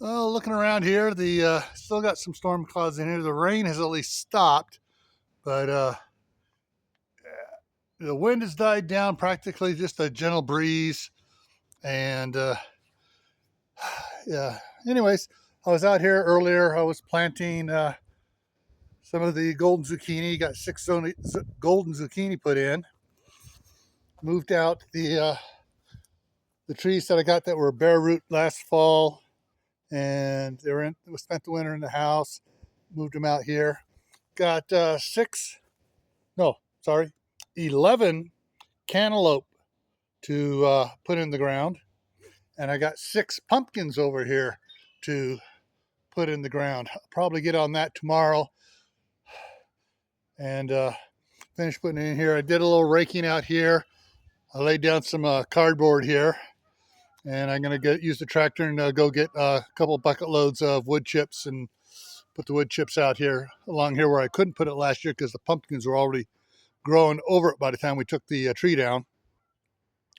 Well, looking around here, the still got some storm clouds in here. The rain has at least stopped, but the wind has died down. Practically just a gentle breeze, and yeah. Anyways, I was out here earlier. I was planting some of the golden zucchini. Got six golden zucchini put in. Moved out the trees that I got that were bare root last fall, and they were in. We spent the winter in the house. Moved them out here. Got six. No, sorry, 11 cantaloupe to put in the ground, and I got six pumpkins over here to put in the ground. I'll probably get on that tomorrow and finish putting it in here. I did a little raking out here. I laid down some cardboard here, and I'm going to use the tractor and go get a couple bucket loads of wood chips and put the wood chips out here along here where I couldn't put it last year because the pumpkins were already growing over it by the time we took the tree down,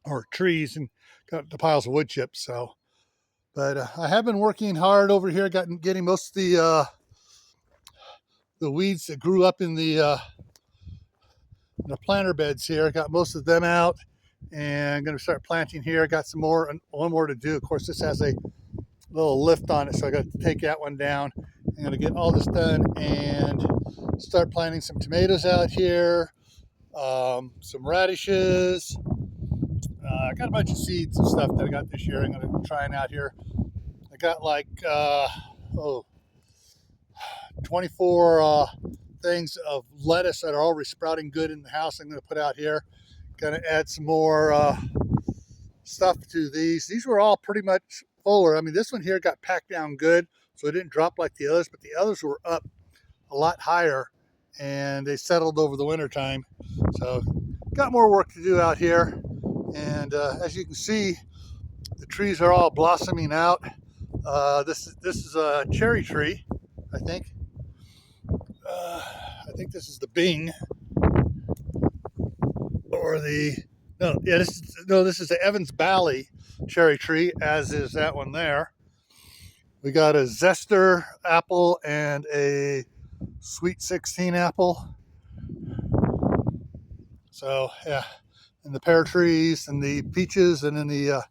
or trees, and got the piles of wood chips. So, but I have been working hard over here, getting most of the weeds that grew up in the planter beds here. I got most of them out, and I'm going to start planting here. I got one more to do. Of course, this has a little lift on it, so I got to take that one down. I'm going to get all this done and start planting some tomatoes out here, some radishes. I got a bunch of seeds and stuff that I got this year. I'm going to try out here. I got like 24 things of lettuce that are already sprouting good in the house. I'm going to put out here. Going to add some more stuff to these. These were all pretty much fuller. I mean, this one here got packed down good, so it didn't drop like the others, but the others were up a lot higher, and they settled over the winter time. So got more work to do out here. And as you can see, the trees are all blossoming out. This is a cherry tree, I think. I think this is the Bing, or the this is the Evans Valley cherry tree, as is that one there. We got a zester apple and a sweet 16 apple. So yeah, and the pear trees and the peaches, and then the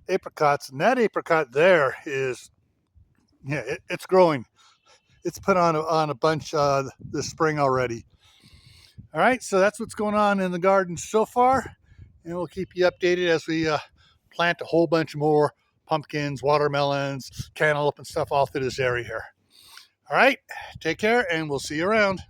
apricots. And that apricot there is, it's growing. It's put on a bunch this spring already. All right, so that's what's going on in the garden so far, and we'll keep you updated as we plant a whole bunch more pumpkins, watermelons, cantaloupe, and stuff all through this area here. All right, take care, and we'll see you around.